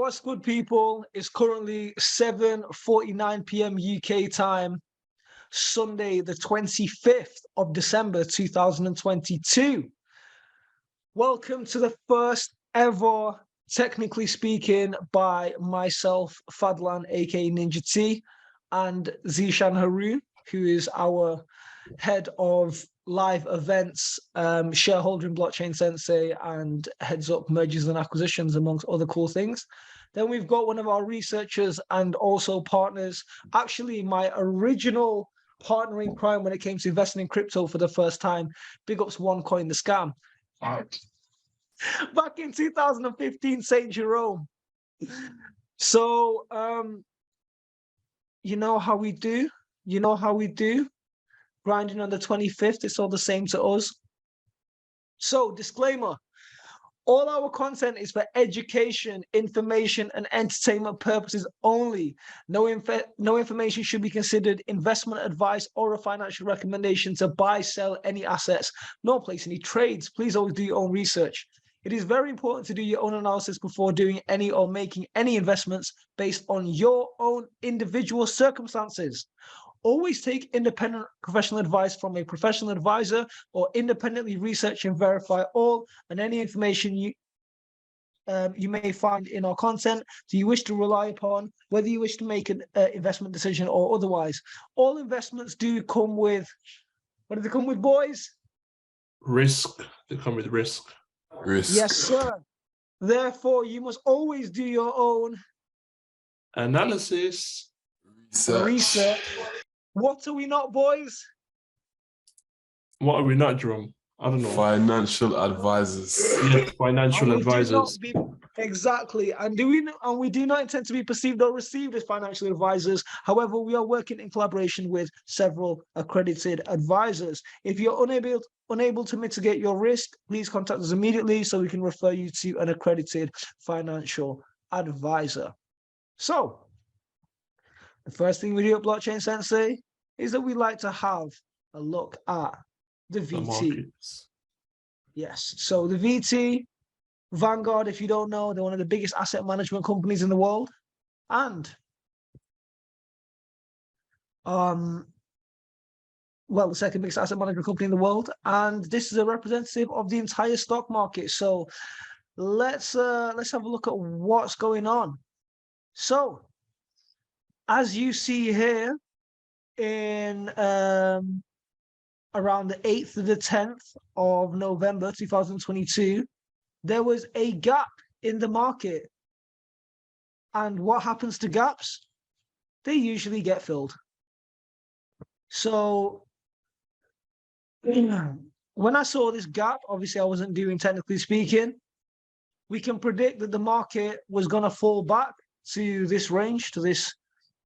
What's good, people? It's currently 7:49 p.m. UK time, Sunday, the 25th of December, 2022. Welcome to the first ever, technically speaking, by myself, Fadlan, aka Ninja T, and Zishan Haroon, who is our head of live events, shareholder in Blockchain Sensei, and heads up mergers and acquisitions, amongst other cool things. Then we've got one of our researchers and also partners, actually my original partner in crime when it came to investing in crypto for the first time. Big ups OneCoin, the scam. Back in 2015, St. Jerome. So, you know how we do? You know how we do? Grinding on the 25th, it's all the same to us. So, disclaimer, all our content is for education, information, and entertainment purposes only. No information should be considered investment advice or a financial recommendation to buy, sell any assets, nor place any trades. Please always do your own research. It is very important to do your own analysis before doing any or making any investments based on your own individual circumstances. Always take independent professional advice from a professional advisor or independently research and verify all and any information you may find in our content. Do you wish to rely upon, whether you wish to make an investment decision or otherwise? All investments do come with, what do they come with, boys? Risk. They come with risk. Risk. Yes, sir. Therefore, you must always do your own analysis. Research. What are we not, boys? What are we not, Jerome? I don't know. Financial advisors. Yeah, financial advisors. Exactly. And we do not intend to be perceived or received as financial advisors. However, we are working in collaboration with several accredited advisors. If you're unable to mitigate your risk, please contact us immediately so we can refer you to an accredited financial advisor. So, the first thing we do at Blockchain Sensei is that we like to have a look at the VT. Yes, so the VT, Vanguard, if you don't know, they're one of the biggest asset management companies in the world. And, well, the second biggest asset management company in the world. And this is a representative of the entire stock market. So let's have a look at what's going on. So, as you see here, in around the 8th to the 10th of November 2022, there was a gap in the market. And what happens to gaps? They usually get filled. So when I saw this gap, obviously I wasn't doing technically speaking, we can predict that the market was going to fall back to this range, to this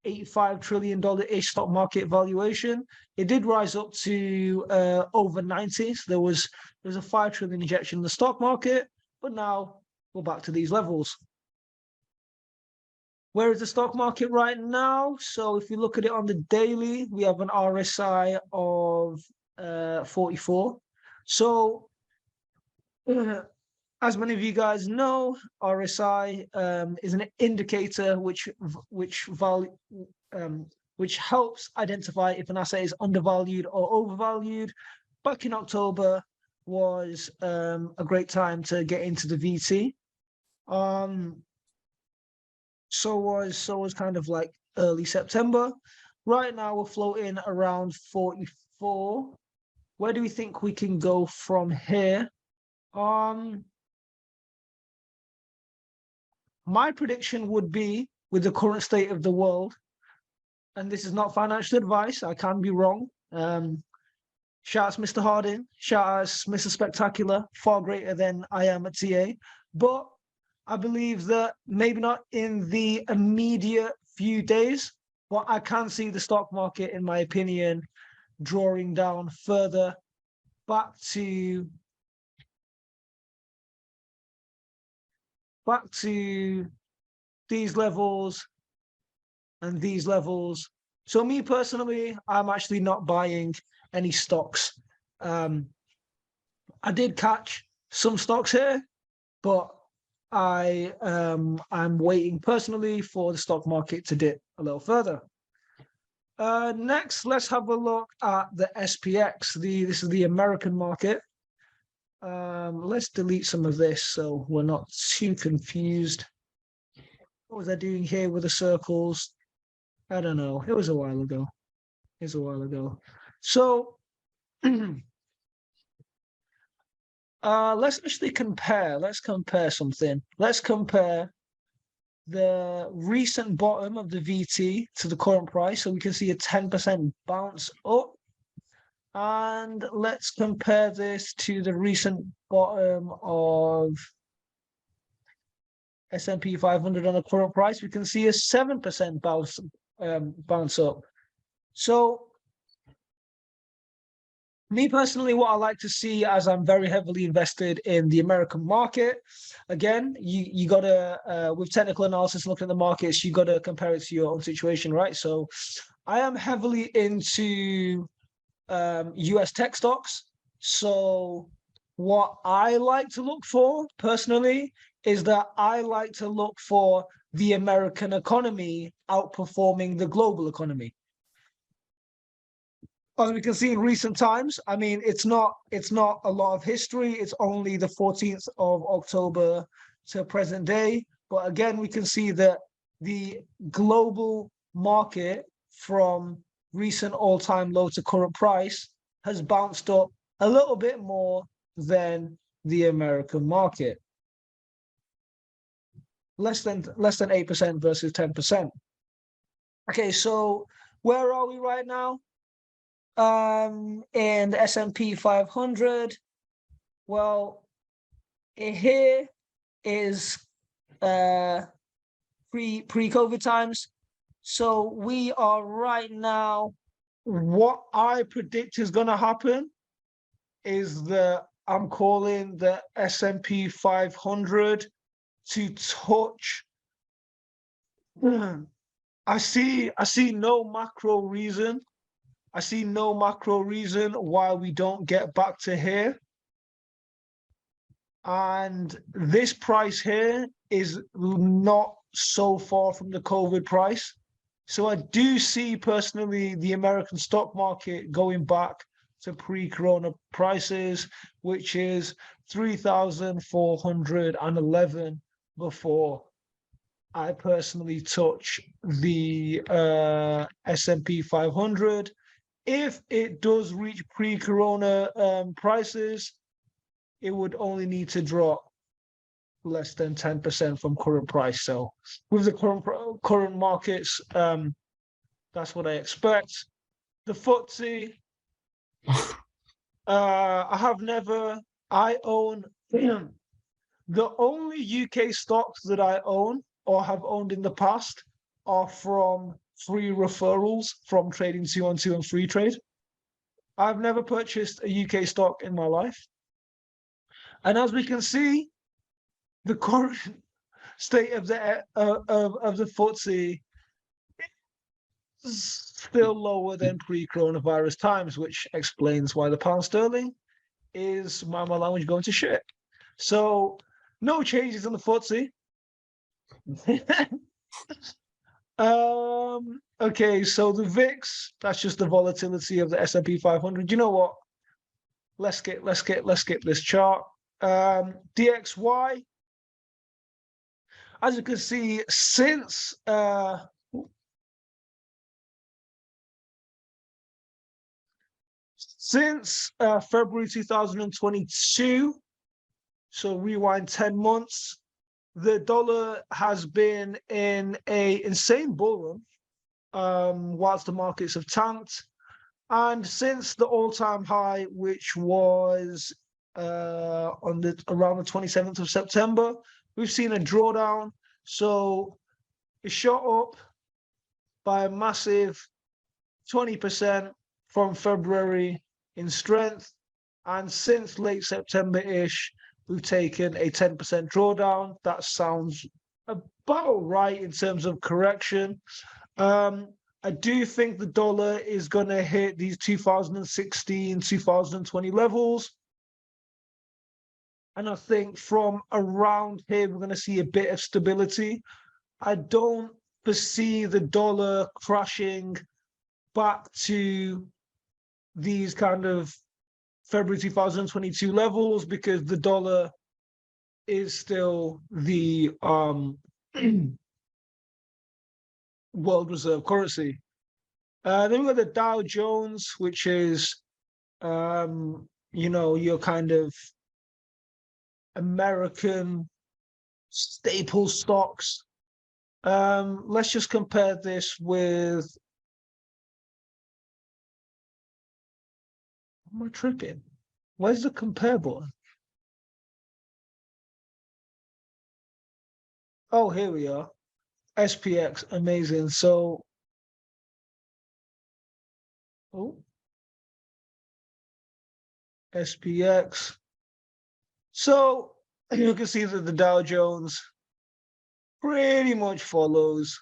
$85 trillion-ish stock market valuation. It did rise up to over 90. So there was a 5 trillion injection in the stock market, but now we're back to these levels. Where is the stock market right now? So if you look at it on the daily, we have an RSI of 44. So as many of you guys know, RSI is an indicator which helps identify if an asset is undervalued or overvalued. Back in October was a great time to get into the VT. So was kind of like early September. Right now we're floating around 44. Where do we think we can go from here? My prediction would be, with the current state of the world, and this is not financial advice, I can be wrong. Shout out to Mr. Harding, shout out to Mr. Spectacular, far greater than I am at TA. But I believe that maybe not in the immediate few days, but I can see the stock market, in my opinion, drawing down further back to these levels and these levels. So me personally, I'm actually not buying any stocks. I did catch some stocks here, but I'm waiting personally for the stock market to dip a little further. Next, let's have a look at the SPX. This is the American market. Let's delete some of this so we're not too confused. What was I doing here with the circles? I don't know. It was a while ago. So let's actually compare. Let's compare something. Let's compare the recent bottom of the VT to the current price, so we can see a 10% bounce up. And let's compare this to the recent bottom of S&P 500 on the current price. We can see a 7% bounce up. So me personally, what I like to see, as I'm very heavily invested in the American market, again, you gotta with technical analysis, looking at the markets, you gotta compare it to your own situation, right? So I am heavily into US tech stocks. So what I like to look for personally is that I like to look for the American economy outperforming the global economy. As we can see in recent times, I mean, it's not a lot of history. It's only the 14th of October to present day. But again, we can see that the global market from recent all-time low to current price has bounced up a little bit more than the American market. Less than 8% versus 10%. Okay, so where are we right now? In the S&P 500, well, here is pre-COVID times. So we are right now, what I predict is going to happen is that I'm calling the S&P 500 to touch. I see no macro reason. I see no macro reason why we don't get back to here. And this price here is not so far from the COVID price. So I do see personally the American stock market going back to pre-corona prices, which is 3,411 before I personally touch the S&P 500. If it does reach pre-corona prices, it would only need to drop less than 10% from current price. So with the current markets, that's what I expect. The FTSE, I own the only UK stocks that I own or have owned in the past are from free referrals from trading 2-on-2 and free trade. I've never purchased a UK stock in my life. And as we can see, the current state of the FTSE is still lower than pre-coronavirus times, which explains why the pound sterling is, my language, going to shit. So no changes in the FTSE. Okay, so the VIX, that's just the volatility of the S&P 500. You know what? Let's skip this chart. DXY, as you can see, since February 2022, so rewind 10 months, the dollar has been in a insane bull run, whilst the markets have tanked. And since the all-time high, which was around the 27th of September, we've seen a drawdown. So it shot up by a massive 20% from February in strength. And since late September-ish, we've taken a 10% drawdown. That sounds about right in terms of correction. I do think the dollar is going to hit these 2016, 2020 levels. And I think from around here, we're going to see a bit of stability. I don't foresee the dollar crashing back to these kind of February 2022 levels because the dollar is still the world reserve currency. Then we've got the Dow Jones, which is, your kind of American staple stocks. Let's just compare this with. Am I tripping? Where's the compare button? Oh, here we are. SPX, amazing. So, SPX. So you can see that the Dow Jones pretty much follows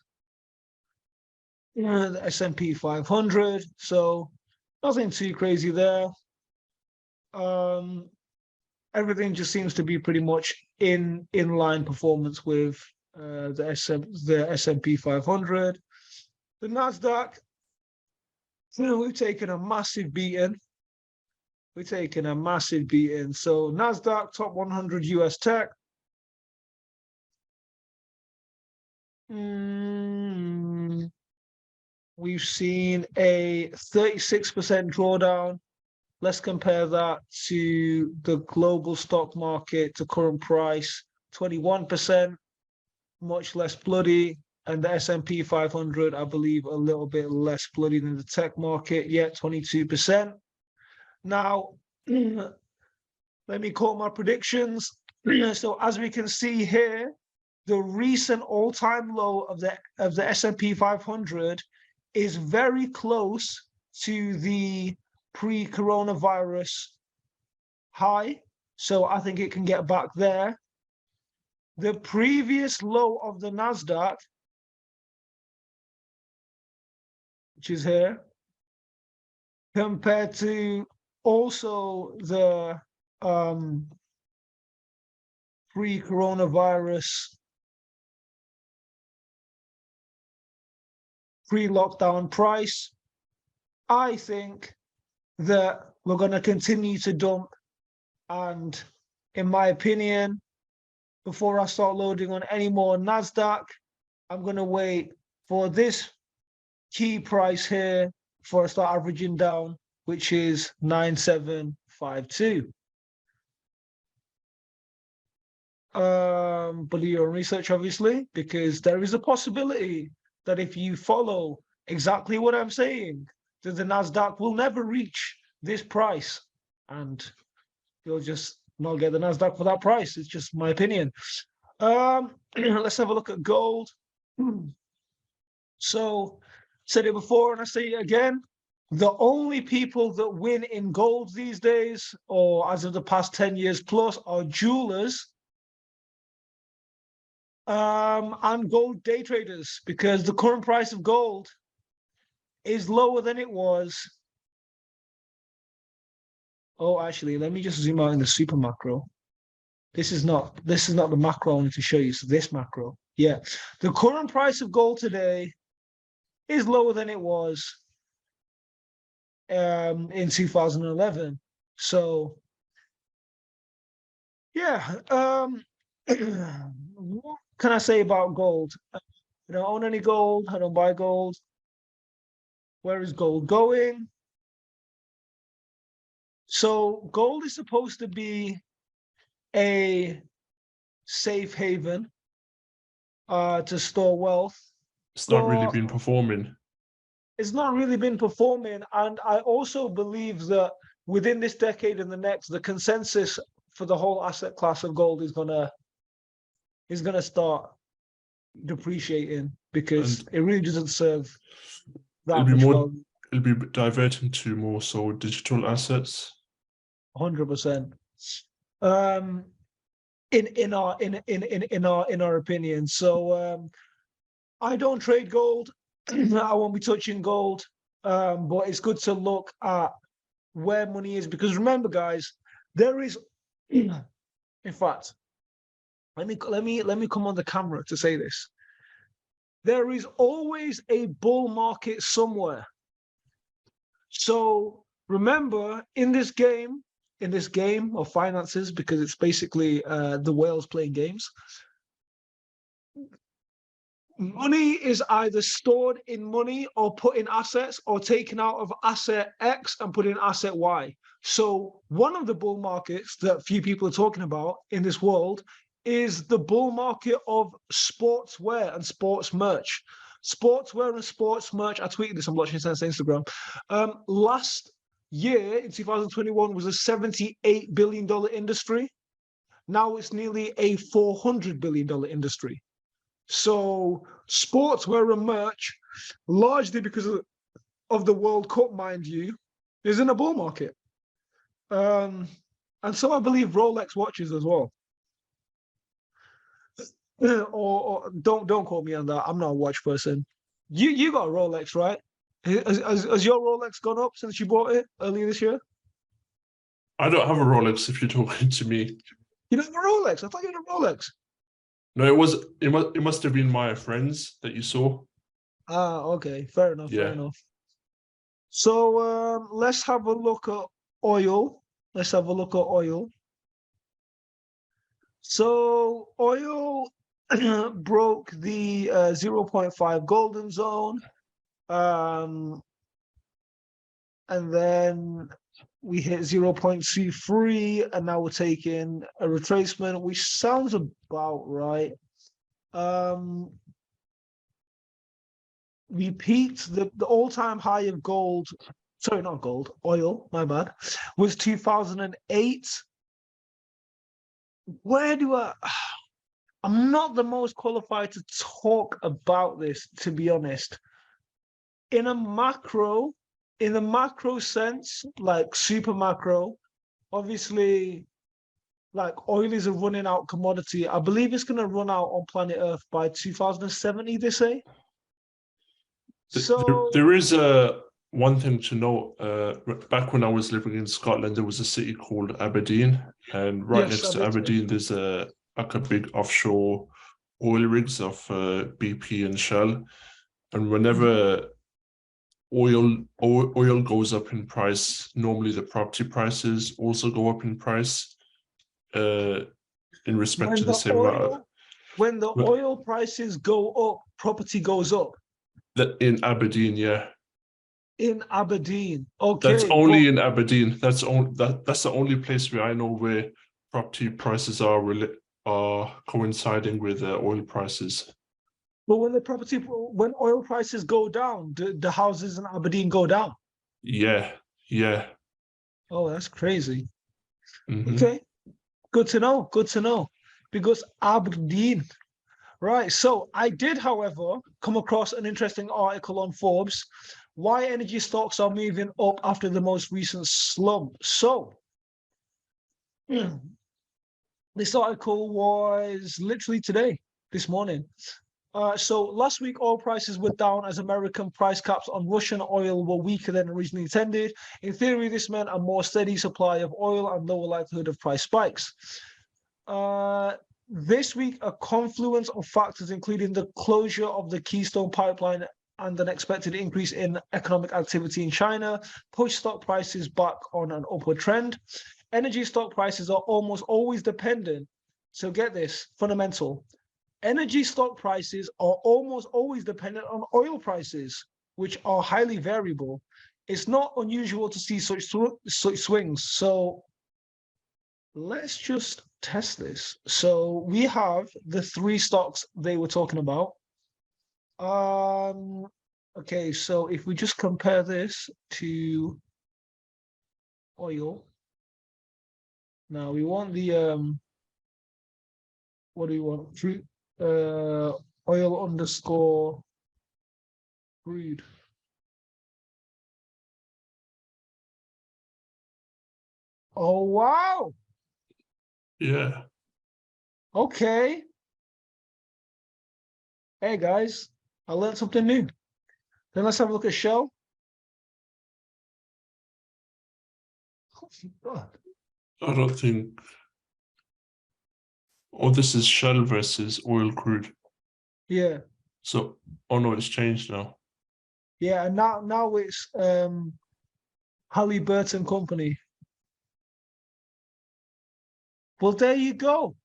the S&P 500. So nothing too crazy there. Everything just seems to be pretty much in line performance with the S&P 500. The Nasdaq, we've taken a massive beating. We're taking a massive beating. So Nasdaq top 100 US tech. We've seen a 36% drawdown. Let's compare that to the global stock market to current price, 21%, much less bloody. And the S&P 500, I believe, a little bit less bloody than the tech market, yet 22%. Now, let me call my predictions. So as we can see here, the recent all-time low of the S&P 500 is very close to the pre-coronavirus high. So I think it can get back there. The previous low of the Nasdaq, which is here, compared to also the pre-coronavirus, pre-lockdown price, I think that we're going to continue to dump. And in my opinion, before I start loading on any more Nasdaq, I'm going to wait for this key price here before I start averaging down, which is 9752. But do your own research, obviously, because there is a possibility that if you follow exactly what I'm saying, that the Nasdaq will never reach this price, and you'll just not get the Nasdaq for that price. It's just my opinion. Let's have a look at gold. So, said it before and I say it again. The only people that win in gold these days, or as of the past 10 years plus, are jewelers and gold day traders, because the current price of gold is lower than it was. Oh, actually, let me just zoom out in the super macro. This is not the macro I wanted to show you. So this macro, yeah, the current price of gold today is lower than it was in 2011. So yeah, what can I say about gold? I don't own any gold. I don't buy gold. Where is gold going? So gold is supposed to be a safe haven to store wealth. It's not really been performing. It's not really been performing. And I also believe that within this decade and the next, the consensus for the whole asset class of gold is gonna start depreciating, because it really doesn't serve that much value. It'll be diverting to more so digital assets. 100%. In our opinion. So I don't trade gold. I won't be touching gold. But it's good to look at where money is, because remember, guys, there is In fact, let me come on the camera to say this. There is always a bull market somewhere. So remember, in this game of finances, because it's basically the whales playing games, money is either stored in money or put in assets or taken out of asset X and put in asset Y. So one of the bull markets that few people are talking about in this world is the bull market of sportswear and sports merch. Sportswear and sports merch, I tweeted this on Blockchain Sense Instagram. Last year, in 2021, was a $78 billion industry. Now it's nearly a $400 billion industry. So sportswear and merch, largely because of the World Cup, mind you, is in a bull market. And so I believe Rolex watches as well. Or don't quote me on that. I'm not a watch person. You got a Rolex, right? Has your Rolex gone up since you bought it earlier this year? I don't have a Rolex if you're talking to me. You don't have a Rolex? I thought you had a Rolex. No, it must have been my friends that you saw. Ah, okay. Fair enough, Yeah. fair enough. So let's have a look at oil. Let's have a look at oil. So oil broke the 0.5 golden zone. And then we hit 0.23, and now we're taking a retracement, which sounds about right. We peaked the all-time high of gold, sorry, not gold, oil, my bad, was 2008. Where do I'm not the most qualified to talk about this, to be honest. In a macro sense, like super macro, obviously, like oil is a running out commodity. I believe it's going to run out on planet Earth by 2070, they say. So there is one thing to note. Back when I was living in Scotland, there was a city called Aberdeen, and right yes, next to Aberdeen, there's a big offshore oil rigs of BP and Shell, and whenever oil goes up in price, normally the property prices also go up in price in respect to the same amount. When the oil prices go up, property goes up. That in Aberdeen, yeah. In Aberdeen, okay. That's only in Aberdeen. That's the only place where I know where property prices are coinciding with oil prices. But when oil prices go down, the houses in Aberdeen go down. Yeah, yeah. Oh, that's crazy. Mm-hmm. Okay, good to know. Good to know. Because Aberdeen, right? So I did, however, come across an interesting article on Forbes. Why energy stocks are moving up after the most recent slump. So this article was literally today, this morning. So last week, oil prices were down as American price caps on Russian oil were weaker than originally intended. In theory, this meant a more steady supply of oil and lower likelihood of price spikes. This week, a confluence of factors, including the closure of the Keystone Pipeline and an expected increase in economic activity in China, pushed stock prices back on an upward trend. Energy stock prices are almost always dependent. So get this, fundamental. Energy stock prices are almost always dependent on oil prices, which are highly variable. It's not unusual to see such swings. So let's just test this. So we have the three stocks they were talking about. Okay, so if we just compare this to oil. Now we want the what do we want? Oil underscore crude. Oh wow. Yeah. Okay. Hey guys, I learned something new. Then let's have a look at Shell. Oh, God. I don't think Oh, this is Shell versus oil crude. Yeah, So, oh no, it's changed now. yeah, and now it's Halliburton Company. Well, there you go.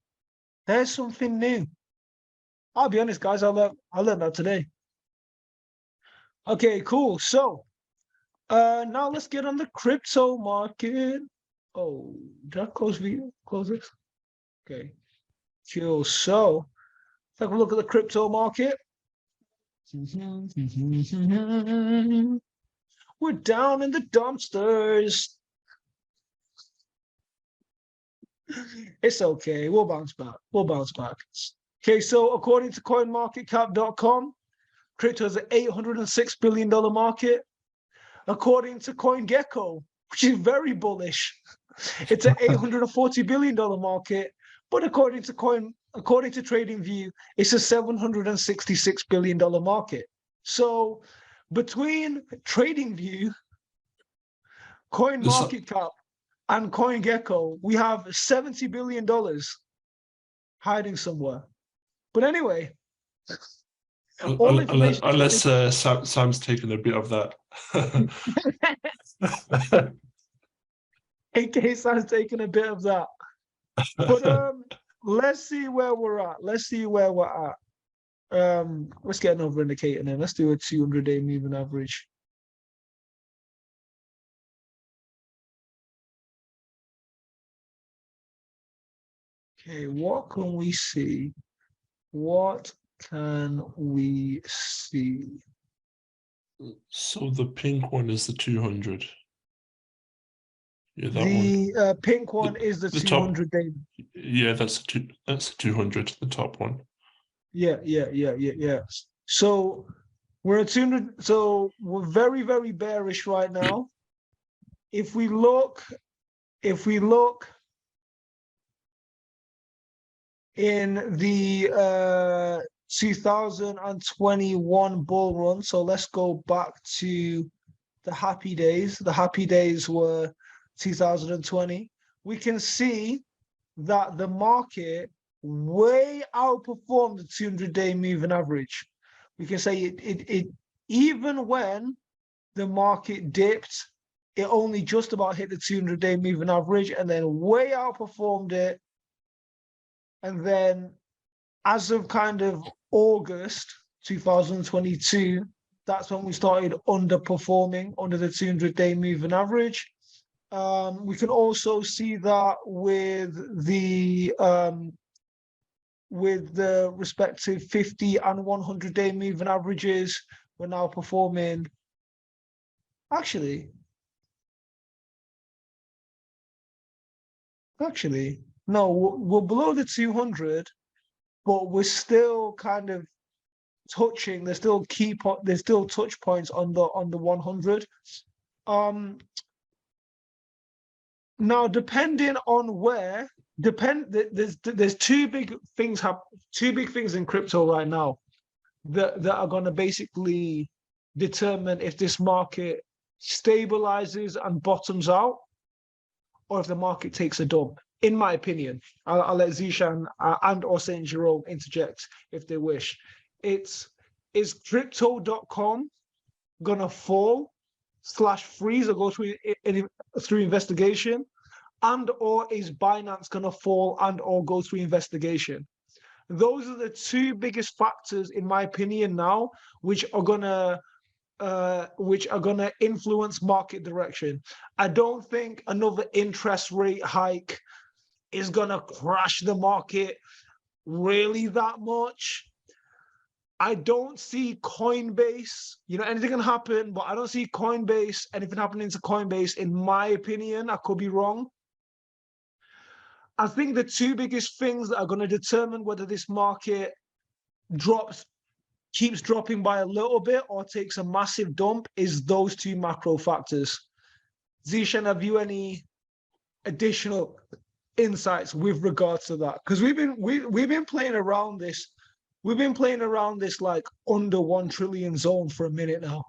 There's something new. I'll be honest, guys. I learned that today. Okay, cool. So, now let's get on the crypto market. Oh, did I close this? Okay, cool. So, let's have a look at the crypto market. We're down in the dumpsters. It's okay. We'll bounce back. We'll bounce back. Okay, so according to CoinMarketCap.com, crypto is an $806 billion market. According to CoinGecko, which is very bullish, it's an $840 billion market. But according to TradingView, it's a $766 billion market. So between TradingView, CoinMarketCap, and CoinGecko, we have $70 billion hiding somewhere. But anyway, all information. Unless Sam's taken a bit of that. In case Sam's taken a bit of that. But let's see where we're at. Let's get another indicator then. Let's do a 200-day moving average. Okay, what can we see? What can we see? So the pink one is the 200. Yeah, that the pink one is the 200-day. Yeah, that's the 200, the top one. Yeah. So we're at 200. So we're very, very bearish right now. If we look in the 2021 bull run, so let's go back to the happy days. The happy days were 2020. We can see that the market way outperformed the 200-day moving average. We can say it even when the market dipped, it only just about hit the 200-day moving average and then way outperformed it. And then as of kind of August 2022, that's when we started underperforming under the 200-day moving average. We can also see that with the respective 50 and 100-day moving averages, we're now performing. Actually, no, we're below the 200, but we're still kind of touching. There's still touch points on the 100. Now, depending on where, there's two big things in crypto right now that are going to basically determine if this market stabilizes and bottoms out, or if the market takes a dump. In my opinion, I'll let Zishan and or Saint Jerome interject if they wish. Is crypto.com gonna fall / freeze or go through investigation, and or is Binance gonna fall and or go through investigation? Those are the two biggest factors, in my opinion, now, which are gonna influence market direction. I don't think another interest rate hike is gonna crash the market really that much. I don't see Coinbase, anything can happen, but I don't see anything happening to Coinbase, in my opinion. I could be wrong. I think the two biggest things that are going to determine whether this market keeps dropping by a little bit or takes a massive dump is those two macro factors. Zishan, have you any additional insights with regards to that? Because we've been playing around this. We've been playing around this like under 1 trillion zone for a minute now.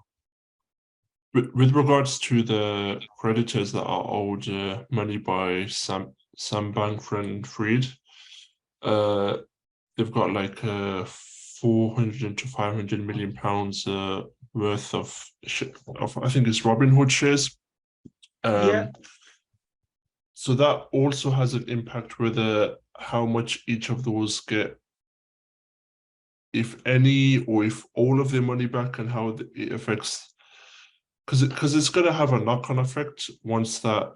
With regards to the creditors that are owed money by Sam Bankman-Fried, they've got like 400 to 500 million pounds worth of I think it's Robinhood shares. Yeah. So that also has an impact whether how much each of those get, if any, or if all of their money back, and how it affects, because it's going to have a knock-on effect once that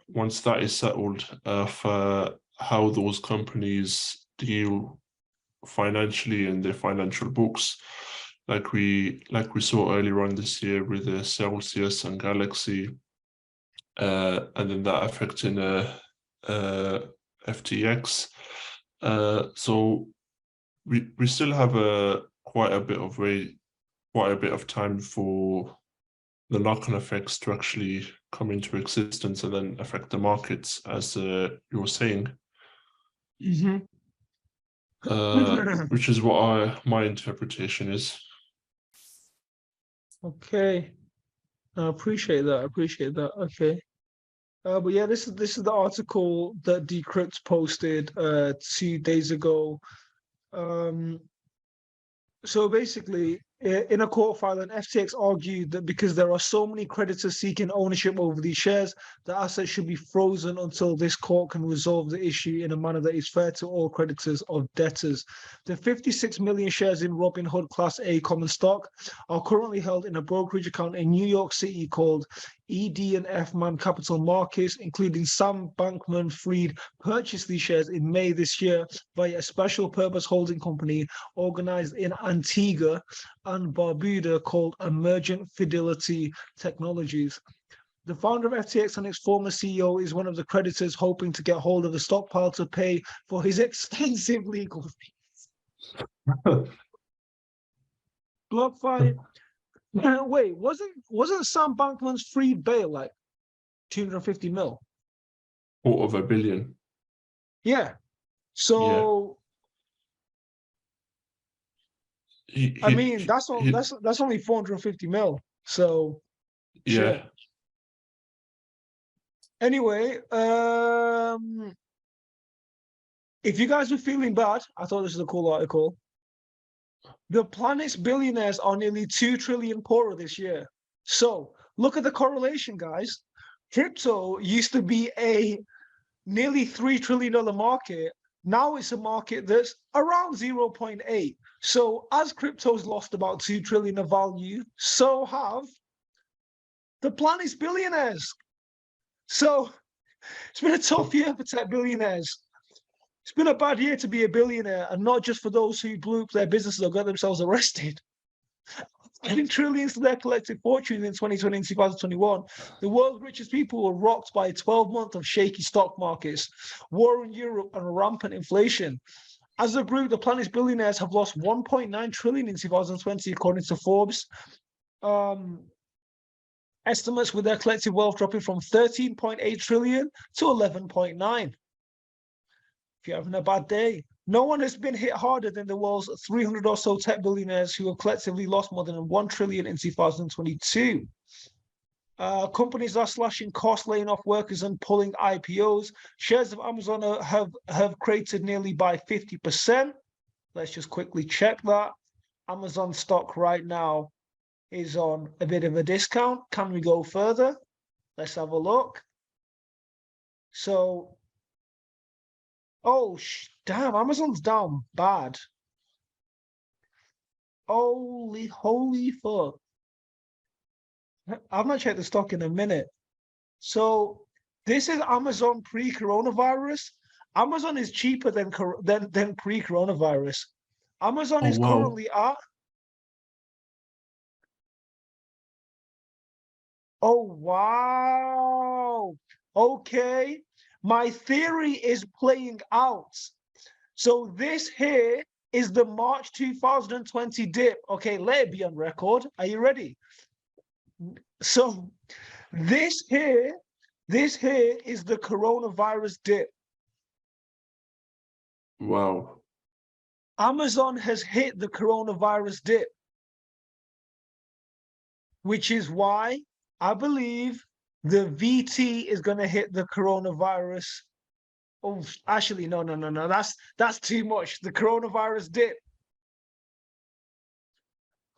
is settled, for how those companies deal financially in their financial books, like we saw earlier on this year with the Celsius and Galaxy, and then that affecting FTX. So we still have quite a bit of time for the knock-on effects to actually come into existence and then affect the markets, as you were saying. Which is what my interpretation is. Okay, I appreciate that. Okay, but yeah, this is the article that Decrypt posted 2 days ago. So basically, in a court filing, FTX argued that because there are so many creditors seeking ownership over these shares, the assets should be frozen until this court can resolve the issue in a manner that is fair to all creditors of debtors. The 56 million shares in Robinhood Class A common stock are currently held in a brokerage account in New York City called ED&F Man Capital Markets, including Sam Bankman-Fried purchased these shares in May this year via a special purpose holding company organized in Antigua and Barbuda called Emergent Fidelity Technologies. The founder of FTX and its former CEO is one of the creditors hoping to get hold of the stockpile to pay for his extensive legal fees. BlockFi. Wait, wasn't Sam Bankman's free bail like 250 mil? Quarter of a billion. Yeah. So I mean, that's only 450 mil. So yeah. shit. Anyway, if you guys were feeling bad, I thought this was a cool article. The planet's billionaires are nearly 2 trillion poorer this year. So look at the correlation, guys. Crypto used to be a nearly $3 trillion market. Now it's a market that's around 0.8. So as crypto's lost about 2 trillion of value, so have the planet's billionaires. So it's been a tough year for tech billionaires. It's been a bad year to be a billionaire, and not just for those who blew up their businesses or got themselves arrested. Adding trillions to their collective fortune in 2020 and 2021, the world's richest people were rocked by a 12 months of shaky stock markets, war in Europe, and rampant inflation. As a group, the planet's billionaires have lost 1.9 trillion in 2020, according to Forbes. Estimates with their collective wealth dropping from 13.8 trillion to 11.9. If you're having a bad day, no one has been hit harder than the world's 300 or so tech billionaires who have collectively lost more than 1 trillion in 2022. Companies are slashing costs, laying off workers, and pulling IPOs. Shares of Amazon have created nearly by 50%. Let's just quickly check that. Amazon stock right now is on a bit of a discount. Can we go further? Let's have a look. So, oh, damn, Amazon's down bad. Holy fuck. I've not checked the stock in a minute. So this is Amazon pre-coronavirus. Amazon is cheaper than pre-coronavirus. Amazon is currently at. Oh, wow. Okay. My theory is playing out. So this here is the March 2020 dip. Okay, let it be on record. Are you ready? So this here is the coronavirus dip. Wow. Amazon has hit the coronavirus dip, which is why I believe the VT is going to hit the coronavirus Oh, actually, no. That's too much. The coronavirus dip.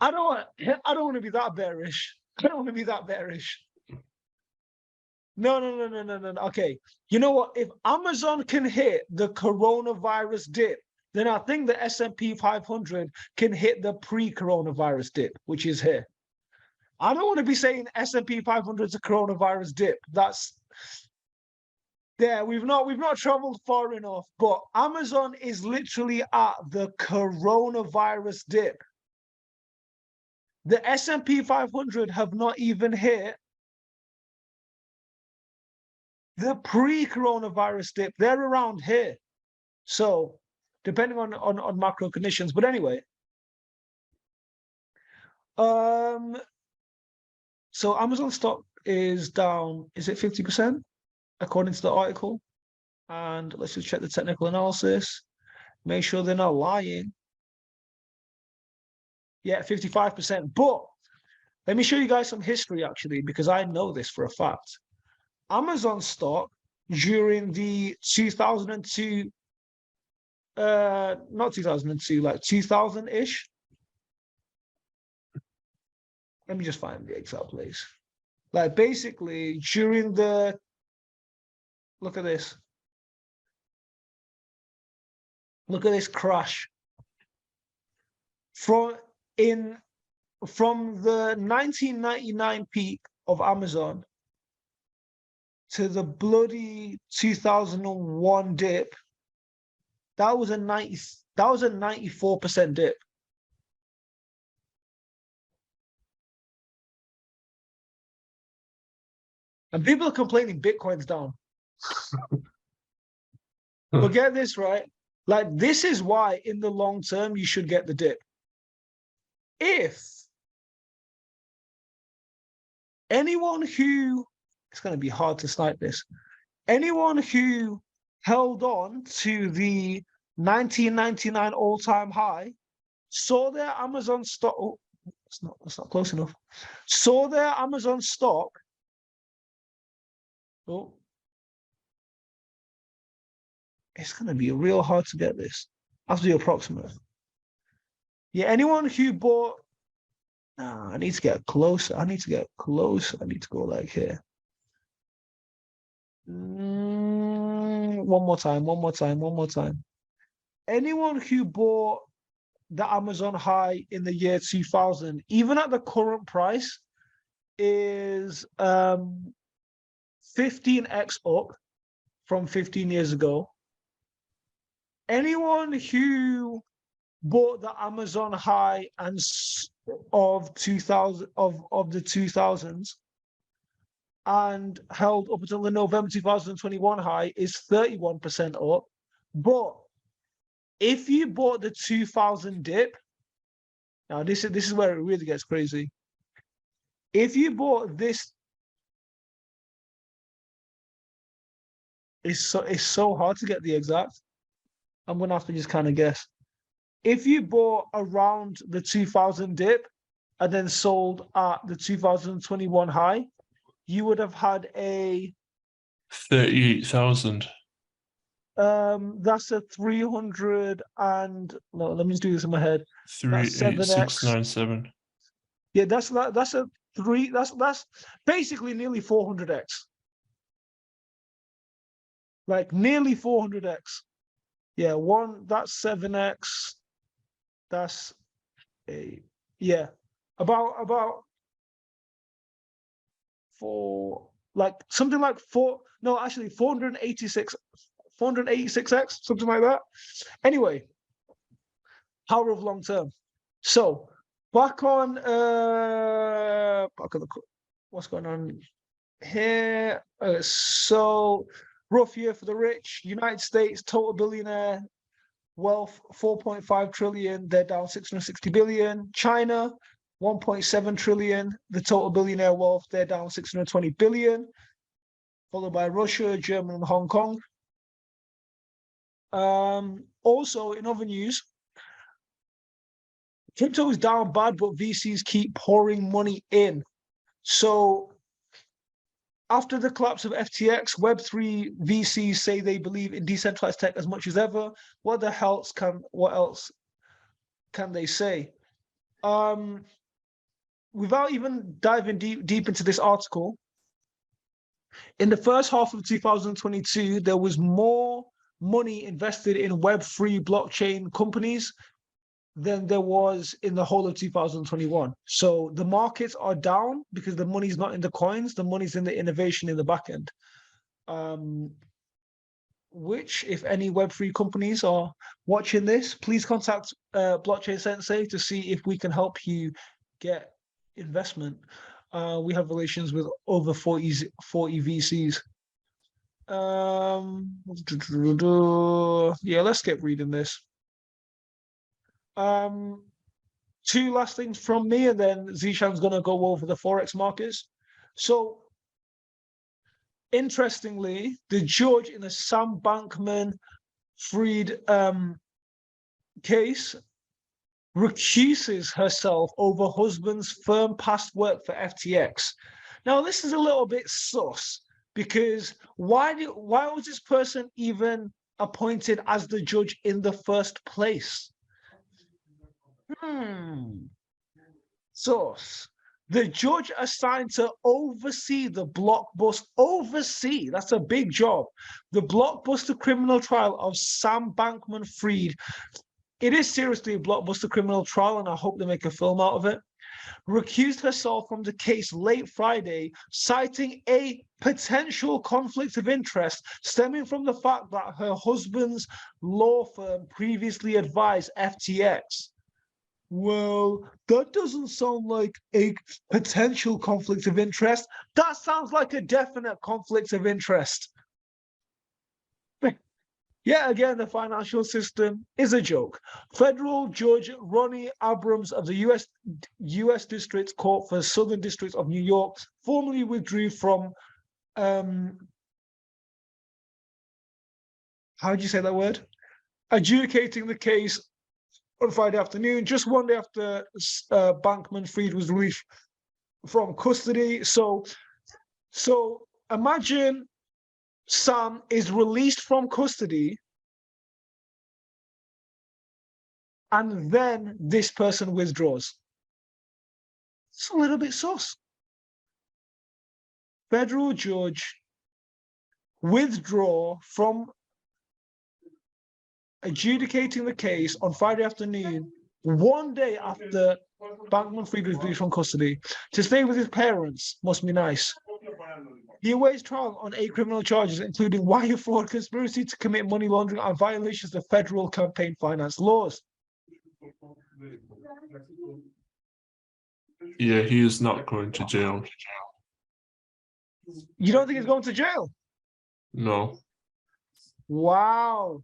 I don't want to be that bearish. I don't want to be that bearish. No. Okay. You know what? If Amazon can hit the coronavirus dip, then I think the S&P 500 can hit the pre-coronavirus dip, which is here. I don't want to be saying S&P 500 is a coronavirus dip. That's we've not traveled far enough, but Amazon is literally at the coronavirus dip. The S&P 500 have not even hit the pre-coronavirus dip. They're around here. So depending on macro conditions. But anyway. So Amazon stock is down, is it 50%? According to the article. And let's just check the technical analysis. Make sure they're not lying. Yeah, 55%. But let me show you guys some history, actually, because I know this for a fact. Amazon stock during the 2002, not 2002, like 2000-ish. Let me just find the exact place. Like basically during the, look at this. Look at this crash. From the 1999 peak of Amazon to the bloody 2001 dip, that was a 94% dip. And people are complaining Bitcoin's down. But get this, right? Like, this is why in the long term you should get the dip. If anyone who, it's going to be hard to snipe this, anyone who held on to the 1999 all-time high saw their Amazon stock, oh, that's not close enough, saw their Amazon stock, oh, it's going to be real hard to get this. I have to do approximate. Yeah, anyone who bought, I need to get closer. I need to get closer. I need to go like here. One more time. Anyone who bought the Amazon high in the year 2000, even at the current price, is 15x up from 15 years ago. Anyone who bought the Amazon high and of 2000 of the 2000s and held up until the November 2021 high is 31% up. But if you bought the 2000 dip, now this is where it really gets crazy. If you bought this, it's so hard to get the exact. I'm gonna have to just kind of guess. If you bought around the 2000 dip and then sold at the 2021 high, you would have had a 38,000. That's a 300 and no, let me just do this in my head. 38697. Yeah, that's a three. That's basically nearly 400x. Like nearly 400x. Yeah, that's 7x. That's about something like 486x, something like that. Anyway, power of long term. So back on what's going on here. So rough year for the rich. United States total billionaire wealth 4.5 trillion. They're down 660 billion. China 1.7 trillion. The total billionaire wealth, they're down 620 billion. Followed by Russia, Germany, and Hong Kong. Also, in other news, crypto is down bad, but VCs keep pouring money in. So After the collapse of FTX, Web3 VCs say they believe in decentralized tech as much as ever. What else can they say? Without even diving deep into this article, in the first half of 2022, there was more money invested in Web3 blockchain companies than there was in the whole of 2021. So the markets are down because the money's not in the coins, the money's in the innovation in the back end. Which, if any Web3 companies are watching this, please contact Blockchain Sensei to see if we can help you get investment. We have relations with over 40 VCs. Yeah, let's get reading this. Two last things from me, and then Zishan's going to go over the Forex markets. So, interestingly, the judge in the Sam Bankman-Fried case recuses herself over husband's firm past work for FTX. Now, this is a little bit sus, because why was this person even appointed as the judge in the first place? Sus. The judge assigned to oversee the blockbuster, that's a big job, the blockbuster criminal trial of Sam Bankman-Fried. It is seriously a blockbuster criminal trial, and I hope they make a film out of it. Recused herself from the case late Friday, citing a potential conflict of interest stemming from the fact that her husband's law firm previously advised FTX. Well, that doesn't sound like a potential conflict of interest. That sounds like a definite conflict of interest. Yet again, the financial system is a joke. Federal Judge Ronnie Abrams of the U.S. District Court for Southern District of New York formally withdrew from, how do you say that word? Adjudicating the case on Friday afternoon, just one day after Bankman-Fried was released from custody. So imagine Sam is released from custody, and then this person withdraws. It's a little bit sus. Federal judge withdraw from adjudicating the case on Friday afternoon, one day after Bankman-Fried was released from custody, to stay with his parents. Must be nice. He awaits trial on 8 criminal charges, including wire fraud, conspiracy to commit money laundering, and violations of federal campaign finance laws. Yeah, he is not going to jail. You don't think he's going to jail? No. Wow.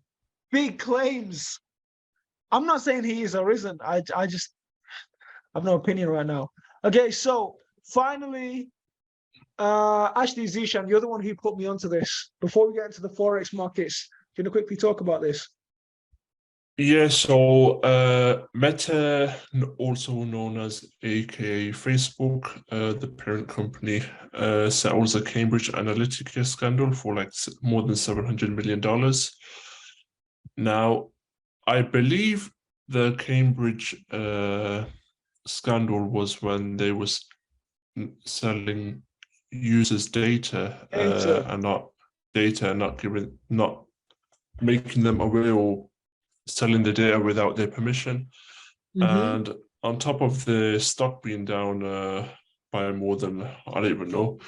Big claims. I'm not saying he is or isn't. I just have no opinion right now. Okay, so finally, actually, Zishan, you're the one who put me onto this. Before we get into the Forex markets, do you want to quickly talk about this? Yeah, so Meta, also known as aka Facebook, the parent company, settles a Cambridge Analytica scandal for like more than $700 million. Now, I believe the Cambridge scandal was when they was selling users data and not making them aware or selling the data without their permission. And on top of the stock being down by more than, I don't even know,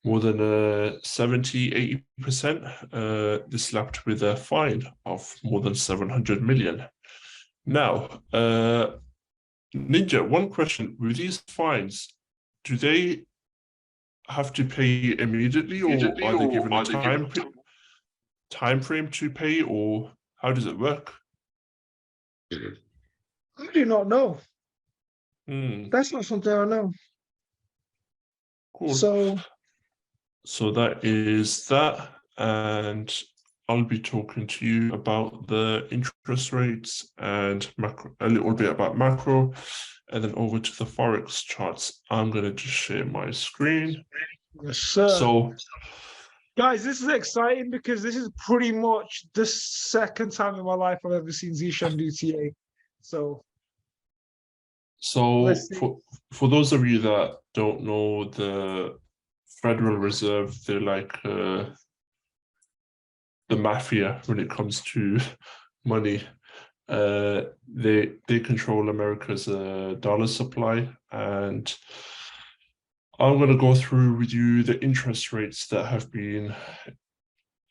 more than 70-80%, this slapped with a fine of more than 700 million. Now, Ninja, one question: with these fines, do they have to pay immediately, or are they given a time frame to pay, or how does it work? I do not know. That's not something I know. Cool. So that is that, and I'll be talking to you about the interest rates and macro, a little bit about macro, and then over to the Forex charts. I'm going to just share my screen. Yes, sir. So Guys, this is exciting because this is pretty much the second time in my life I've ever seen Zishan do TA. So let's see. for those of you that don't know, the Federal Reserve, they're like the mafia when it comes to money. They control America's dollar supply, and I'm going to go through with you the interest rates that have been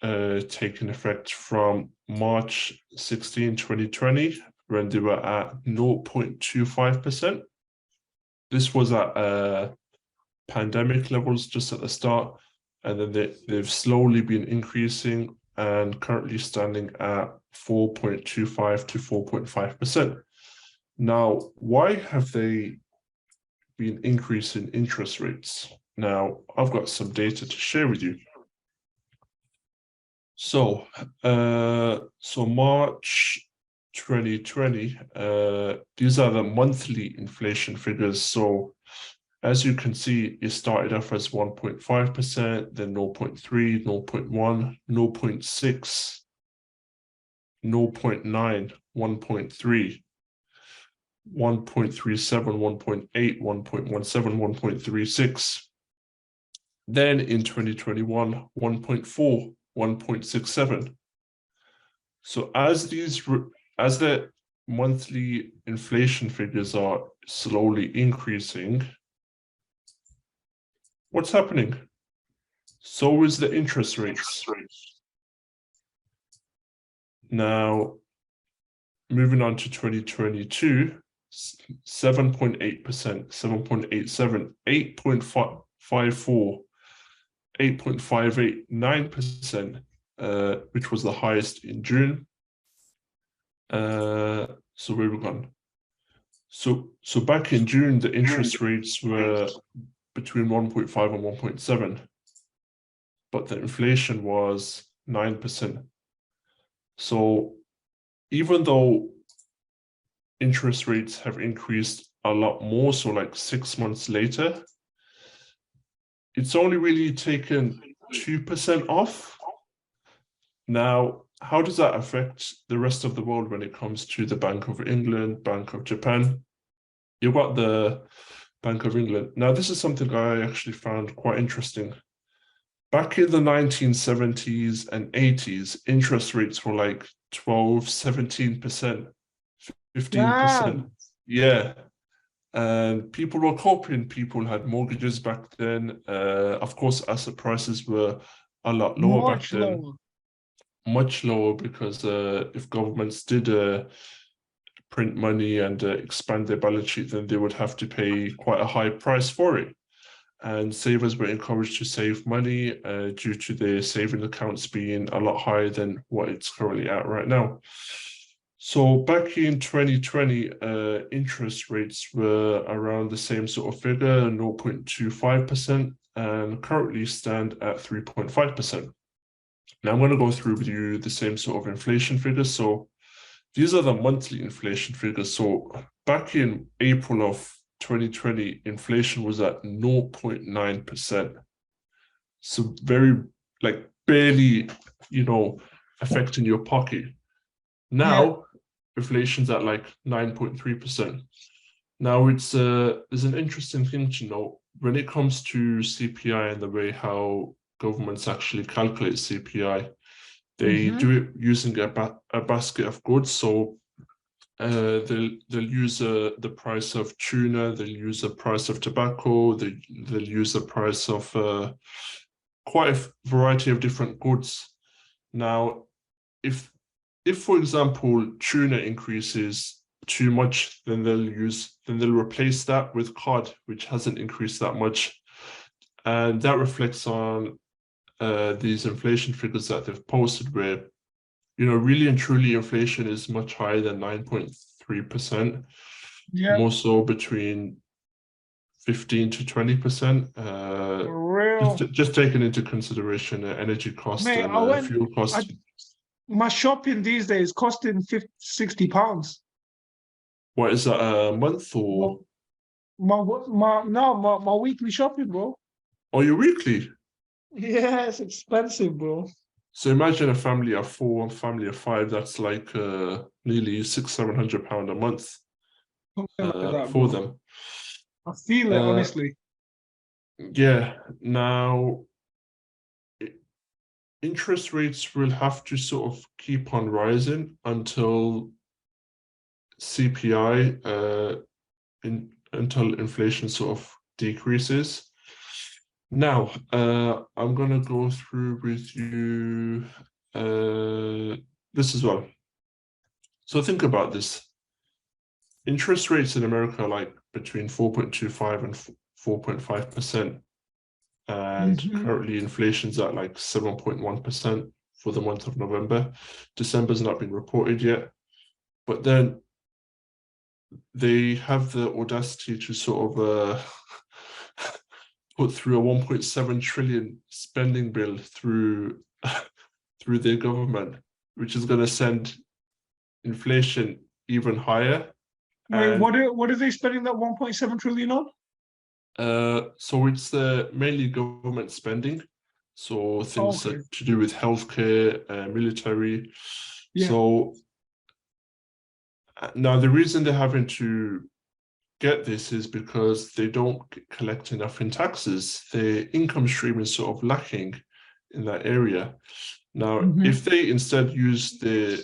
taking effect from March 16, 2020, when they were at 0.25%. This was at pandemic levels just at the start, and then they've slowly been increasing and currently standing at 4.25 to 4.5%. Now, why have they been increasing interest rates? Now, I've got some data to share with you. So March 2020, these are the monthly inflation figures. So as you can see, it started off as 1.5%, then 0.3, 0.1, 0.6, 0.9, 1.3, 1.37, 1.8, 1.17, 1.36. Then in 2021, 1.4, 1.67. So as the monthly inflation figures are slowly increasing, what's happening? So is the interest rates. Now, moving on to 2022, 7.8%, 7.87, 8.54, 8.58, 9%, which was the highest in June. So where we gone? So back in June, the interest rates were between 1.5 and 1.7, but the inflation was 9%. So even though interest rates have increased a lot more, so like 6 months later, it's only really taken 2% off. Now, how does that affect the rest of the world when it comes to the Bank of England, Bank of Japan? You've got the Bank of England. Now, this is something I actually found quite interesting. Back in the 1970s and 80s, interest rates were like 12, 17%, 15%. Damn. Yeah. And people were coping. People had mortgages back then. Of course, asset prices were a lot lower back then. Much lower, because if governments did print money and expand their balance sheet, then they would have to pay quite a high price for it. And savers were encouraged to save money due to their saving accounts being a lot higher than what it's currently at right now. So back in 2020, interest rates were around the same sort of figure, 0.25%, and currently stand at 3.5%. Now I'm going to go through with you the same sort of inflation figures. So these are the monthly inflation figures. So back in April of 2020, inflation was at 0.9%. So very, like, barely, affecting your pocket. Now, inflation's at like 9.3%. Now there's an interesting thing to know when it comes to CPI and the way how governments actually calculate CPI. They do it using a basket of goods. So they'll use the price of tuna, they'll use the price of tobacco, they'll use the price of quite a variety of different goods. Now, if for example tuna increases too much, then they'll replace that with cod, which hasn't increased that much, and that reflects on these inflation figures that they've posted, where really and truly inflation is much higher than 9.3%. More so between 15 to 20%. Just taking into consideration energy cost and fuel cost. My shopping these days costing £60. What is that, a month or? My weekly shopping, bro. Oh, you're weekly. Yeah, it's expensive, bro. So imagine a family of 4, a family of 5. That's like nearly £600-700 a month Something like that, for bro. them. I feel it, honestly. Yeah. Now, interest rates will have to sort of keep on rising until CPI, until inflation sort of decreases. Now, I'm gonna go through with you this as well. So think about this. Interest rates in America are like between 4.25 and 4.5%. And currently inflation's at like 7.1% for the month of November. December's not been reported yet. But then they have the audacity to sort of put through a 1.7 trillion spending bill through through their government, which is going to send inflation even higher. Wait, And what are they spending that 1.7 trillion on? so it's mainly government spending, so things Okay. to do with healthcare, military. Yeah. So now the reason they're having to get this is because they don't collect enough in taxes. Their income stream is sort of lacking in that area. Now, if they instead use the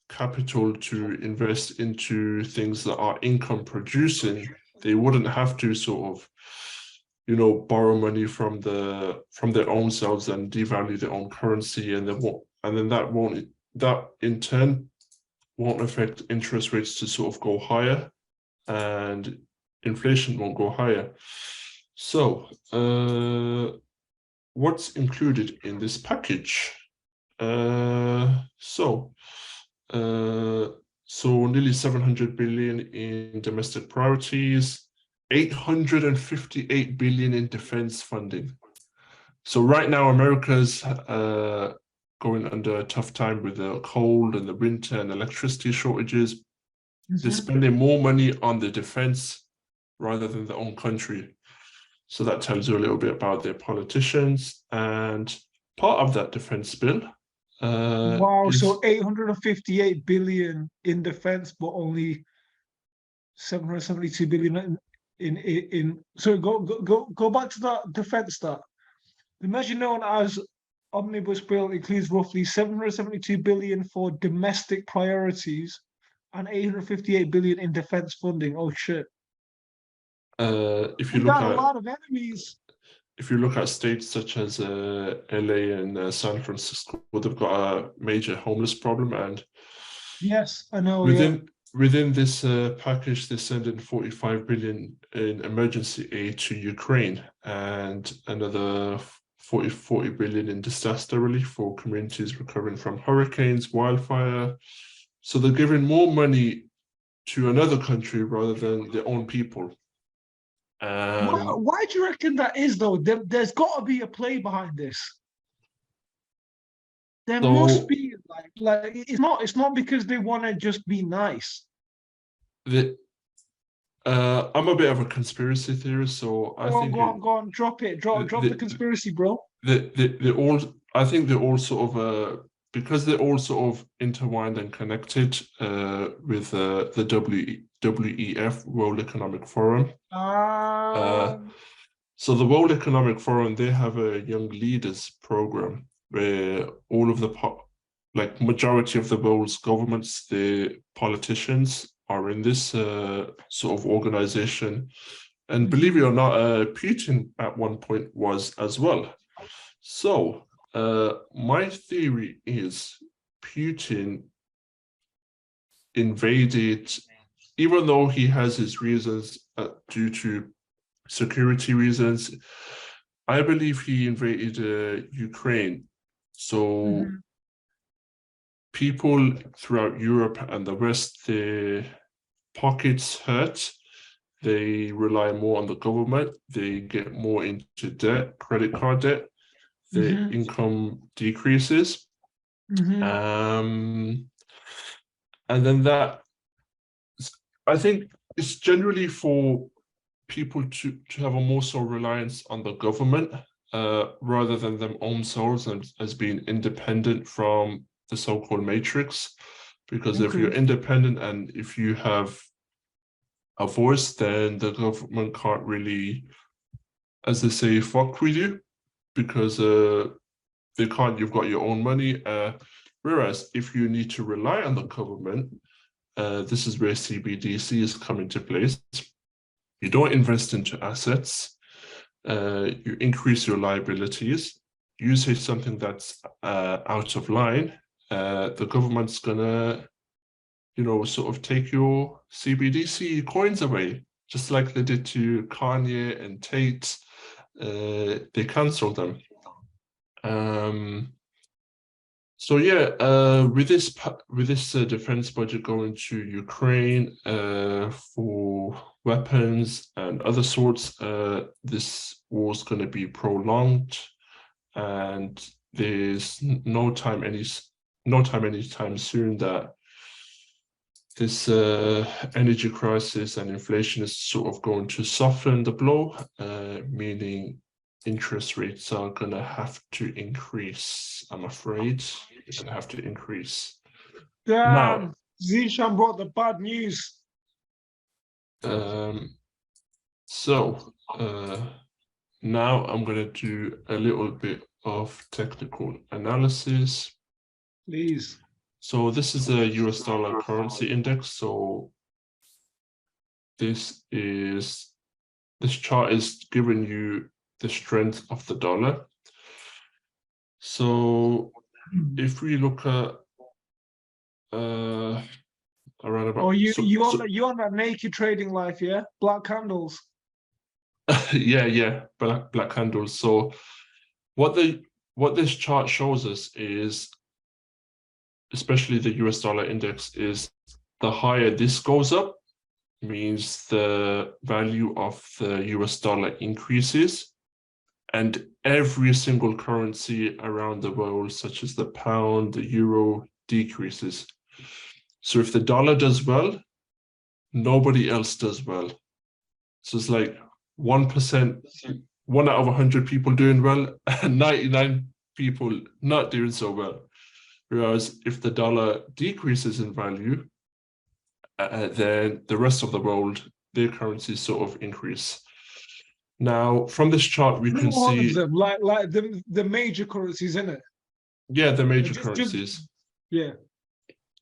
capital to invest into things that are income producing, they wouldn't have to sort of, borrow money from their own selves and devalue their own currency, and then that in turn won't affect interest rates to sort of go higher, and inflation won't go higher. So, what's included in this package? So nearly 700 billion in domestic priorities, 858 billion in defense funding. So right now, America's going under a tough time with the cold and the winter and electricity shortages. They're spending more money on the defense rather than their own country. So that tells you a little bit about their politicians. And part of that defense bill Wow, is so 858 billion in defense, but only 772 billion in so go back to that defense start. The measure known as Omnibus Bill includes roughly 772 billion for domestic priorities and 858 billion in defense funding. Oh shit. if you We look got a at lot of enemies. if you look at states such as LA and San Francisco, they've got a major homeless problem, and Yes, I know, yeah. within this package, they send in 45 billion in emergency aid to Ukraine and another 40 billion in disaster relief for communities recovering from hurricanes, wildfire. So they're giving more money to another country rather than their own people. Why do you reckon that is though? There's got to be a play behind this. There must be like it's not because they want to just be nice. I'm a bit of a conspiracy theorist, so I think go on, drop it, drop the conspiracy, bro. I think they're all sort of because they're all sort of intertwined and connected with the WEF, World Economic Forum. So the World Economic Forum, they have a young leaders program where all of the majority of the world's governments, the politicians are in this sort of organization. And believe it or not, Putin at one point was as well. So my theory is Putin invaded, even though he has his reasons due to security reasons, I believe he invaded Ukraine. So people throughout Europe and the West, their pockets hurt. They rely more on the government. They get more into debt, credit card debt. Their income decreases. And then I think it's generally for people to have a more so reliance on the government rather than them themselves as being independent from the so-called matrix. Because if you're independent and if you have a voice, then the government can't really, as they say, fuck with you, because they can't, you've got your own money. Whereas if you need to rely on the government, this is where CBDC is coming to place. You don't invest into assets, you increase your liabilities. You say something that's out of line, the government's gonna, you know, sort of take your CBDC coins away, just like they did to Kanye and Tate. They cancelled them. So yeah, with this defense budget going to Ukraine for weapons and other sorts, this war is going to be prolonged, and there's no time anytime soon that this energy crisis and inflation is sort of going to soften the blow, meaning interest rates are going to have to increase. I'm afraid they're going to have to increase. Damn, Now, Zishan brought the bad news. So now I'm going to do a little bit of technical analysis. Please. So this is a US dollar currency index. So this chart is giving you the strength of the dollar. So if we look at around about, you on that naked trading life, yeah? Black candles. yeah, black candles. So what this chart shows us is, especially the US dollar index, is the higher this goes up, means the value of the US dollar increases, and every single currency around the world, such as the pound, the euro, decreases. So if the dollar does well, nobody else does well. So it's like 1%, 1 out of 100 people doing well, and 99 people not doing so well. Whereas if the dollar decreases in value, then the rest of the world, their currencies sort of increase. Now, from this chart, we can see them, like the major currencies, in it. Yeah, the major currencies. Yeah.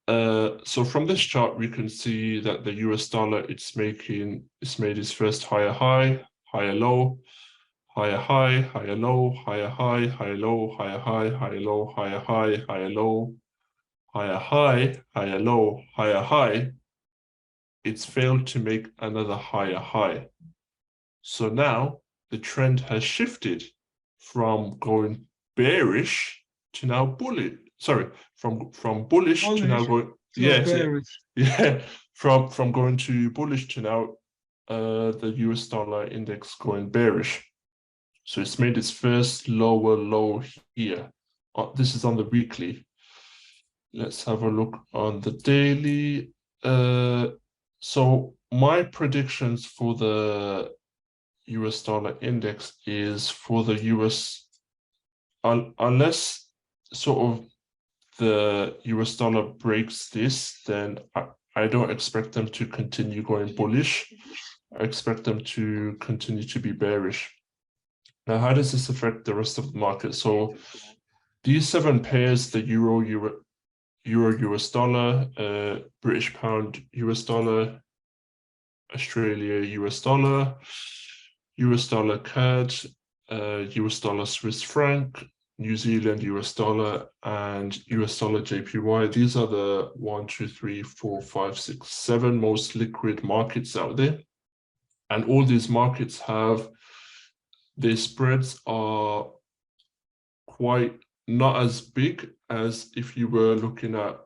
So from this chart, we can see that the US dollar, it's made its first higher high, higher low, higher high, higher low, higher high, higher low, higher high, higher low, higher high, higher low, higher high, higher low, higher high. It's failed to make another higher high. So now the trend has shifted from going bearish to now bullish. Sorry, from bullish to now going from going to bullish to now the US dollar index going bearish. So it's made its first lower low here. This is on the weekly. Let's have a look on the daily. So my predictions for the US dollar index is for the US, unless sort of the US dollar breaks this, then I don't expect them to continue going bullish. I expect them to continue to be bearish. Now, how does this affect the rest of the market? So these 7 pairs, the euro, US dollar, British pound, US dollar, Australia, US dollar CAD, US dollar Swiss franc, New Zealand US dollar, and US dollar JPY. These are the 1, 2, 3, 4, 5, 6, 7 most liquid markets out there. And all these markets have, their spreads are quite not as big as if you were looking at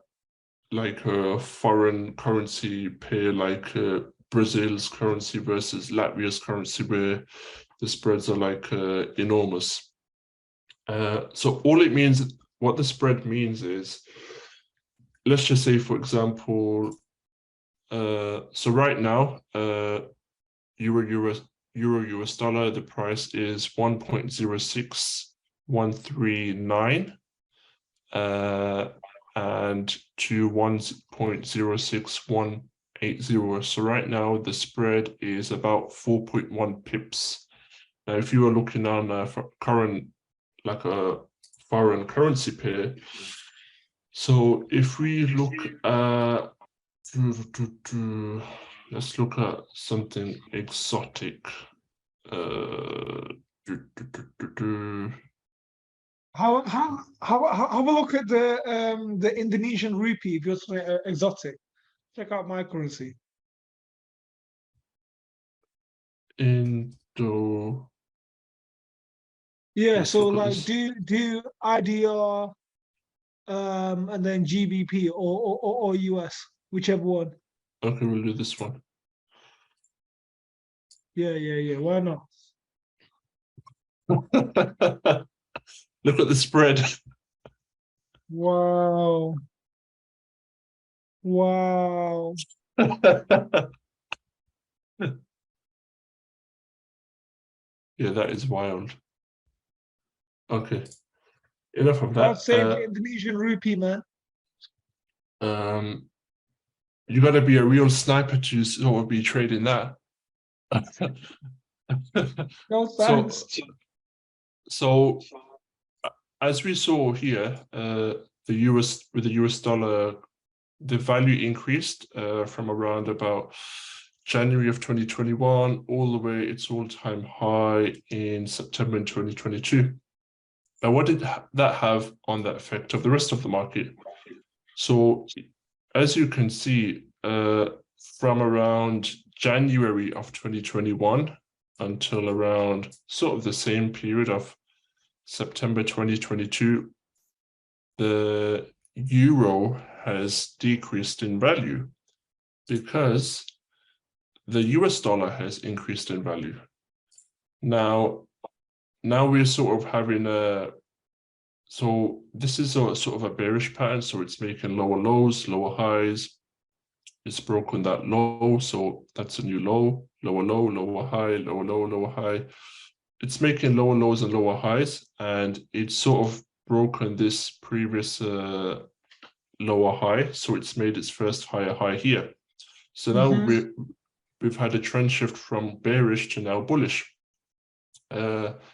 like a foreign currency pair, like Brazil's currency versus Latvia's currency, where the spreads are like enormous. So all it means, what the spread means is, let's just say, for example, so right now, euro US dollar, the price is 1.06139 and to 1.06180. So right now the spread is about 4.1 pips. Now, if you are looking on current, like a foreign currency pair, so if we look at, let's look at something exotic. Have a look at the Indonesian rupee if you're something exotic. Check out my currency. Indo. Yeah, Let's so look at like this. do IDR and then GBP or US, whichever one. Okay, we'll do this one. Yeah. Why not? Look at the spread. Wow. Wow. Yeah, that is wild. Okay, enough of God that. save the Indonesian rupee, man. You got to be a real sniper to sort of be trading that. No thanks. So as we saw here, the US dollar, the value increased from around about January of 2021 all the way its all-time high in September 2022. Now, what did that have on the effect of the rest of the market? So, as you can see, from around January of 2021 until around sort of the same period of September 2022, the euro has decreased in value because the US dollar has increased in value. Now we're sort of having so this is a sort of a bearish pattern. So it's making lower lows, lower highs. It's broken that low, so that's a new low, lower low, lower high, lower low, lower high. It's making lower lows and lower highs, and it's sort of broken this previous lower high, so it's made its first higher high here. So now we've had a trend shift from bearish to now bullish.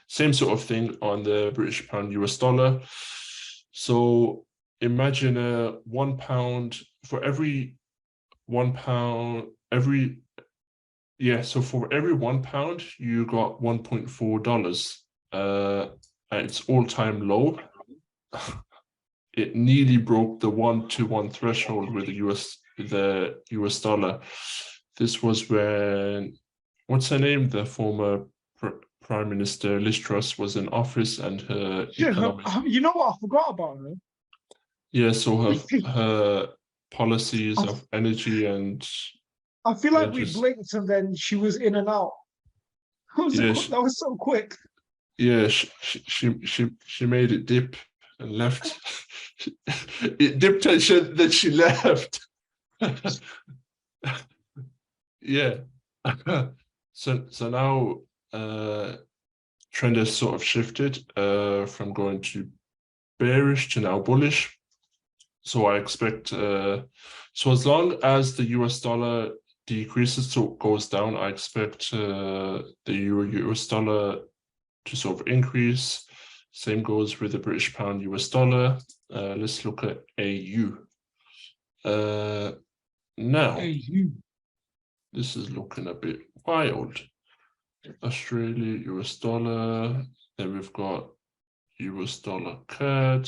Same sort of thing on the British pound US dollar. So imagine a £1 for every £1 so for every £1 you got $1.4 at its all-time low. It nearly broke the 1-to-1 threshold with the US dollar. This was when, what's her name, the former Prime Minister Liz Truss was in office, and her economic. You know what I forgot about her? Yeah, so her policies of energy and. I feel like we blinked and then she was in and out. That was so quick. Yeah, she made it dip and left. It dipped and then she left. Yeah. So now trend has sort of shifted from going to bearish to now bullish. So I expect so as long as the US dollar decreases, so it goes down, I expect the US dollar to sort of increase. Same goes with the British pound US dollar. Let's look at AU. Now this is looking a bit wild. Australia, US dollar, then we've got US dollar CAD,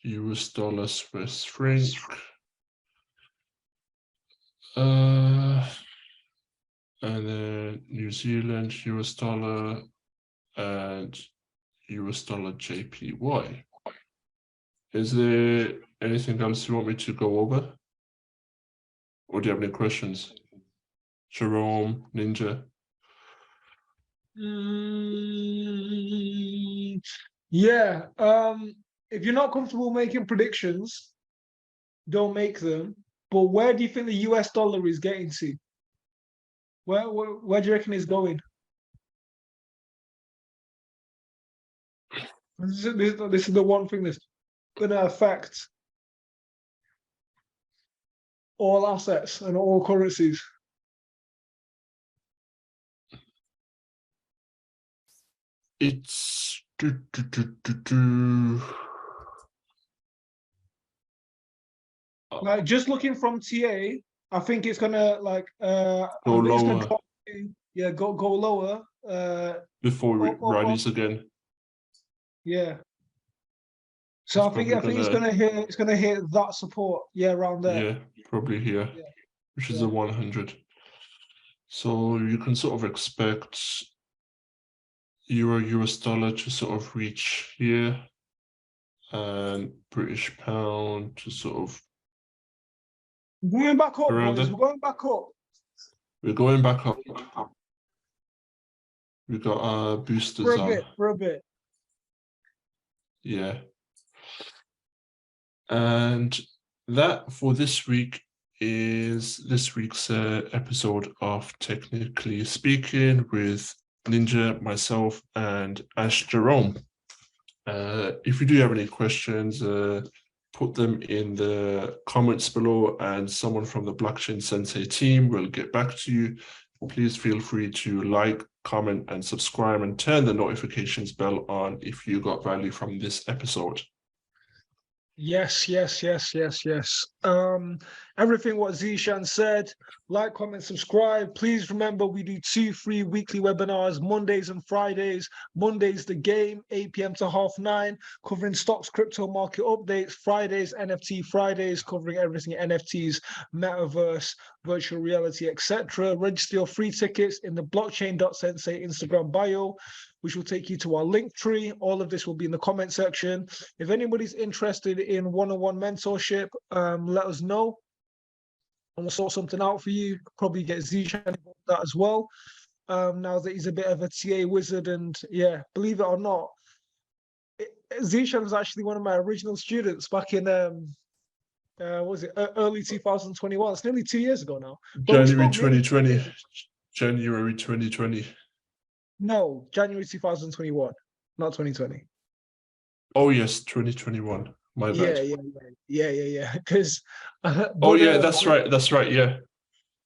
US dollar Swiss franc, and then New Zealand US dollar and US dollar JPY. Is there anything else you want me to go over? Or do you have any questions? Jerome, Ninja? Yeah. If you're not comfortable making predictions, don't make them. But where do you think the US dollar is getting to? Where do you reckon it's going? This is the one thing that's going to affect all assets and all currencies. It's Like just looking from TA, I think it's gonna like go I think it's gonna lower drop. Yeah, go lower. before it or- rallies again. Yeah. So It's I think probably it's gonna hit that support. Yeah, around there. Yeah, probably here, Yeah. which is Yeah. a 100. So you can sort of expect US dollar to sort of reach here, and British pound to sort of We're going back up, around boys. there. We're going back up. We're going back up. We got our boosters on. For a bit. Yeah. And that for this week is this week's episode of Technically Speaking with Ninja, myself, and Ash Jerome. If you do have any questions, put them in the comments below and someone from the Blockchain Sensei team will get back to you. Please feel free to like, comment, and subscribe and turn the notifications bell on if you got value from this episode. Yes. Everything what Zishan said, like, comment, subscribe. Please remember we do 2 free weekly webinars, Mondays and Fridays. Mondays the game, 8 p.m. to 9:30, covering stocks, crypto market updates. Fridays, NFT Fridays, covering everything NFTs, Metaverse, virtual reality, etc. Register your free tickets in the blockchain.sensei Instagram bio, which will take you to our link tree. All of this will be in the comment section. If anybody's interested in one-on-one mentorship, let us know. And we'll sort something out for you. Probably get Zishan involved that as well. Now that he's a bit of a TA wizard, and yeah, believe it or not, Zishan was actually one of my original students back in what was it, early 2021. It's nearly 2 years ago now. January 2020. January 2020. No, January 2021, not 2020. Oh yes, 2021. My bad. Yeah. Because That's right. That's right. Yeah.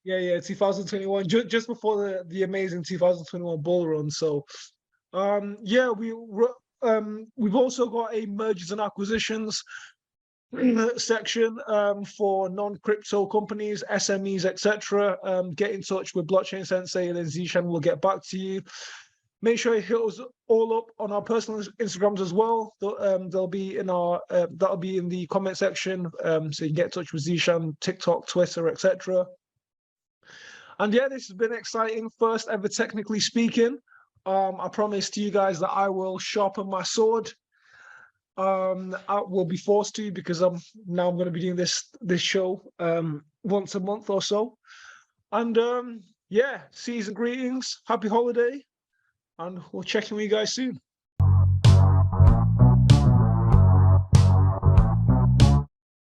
Yeah, 2021, just before the amazing 2021 bull run. So, yeah, we've also got a mergers and acquisitions section for non-crypto companies, SMEs, etc. Get in touch with Blockchain Sensei, and then Zishan will get back to you. Make sure you hit us all up on our personal Instagrams as well. They'll be in our that'll be in the comment section, so you can get in touch with Zishan, TikTok, Twitter, etc. And yeah, this has been exciting. First ever Technically Speaking. I promised you guys that I will sharpen my sword. I will be forced to, because I'm going to be doing this show once a month or so. And yeah, season greetings, happy holiday, and we'll check in with you guys soon.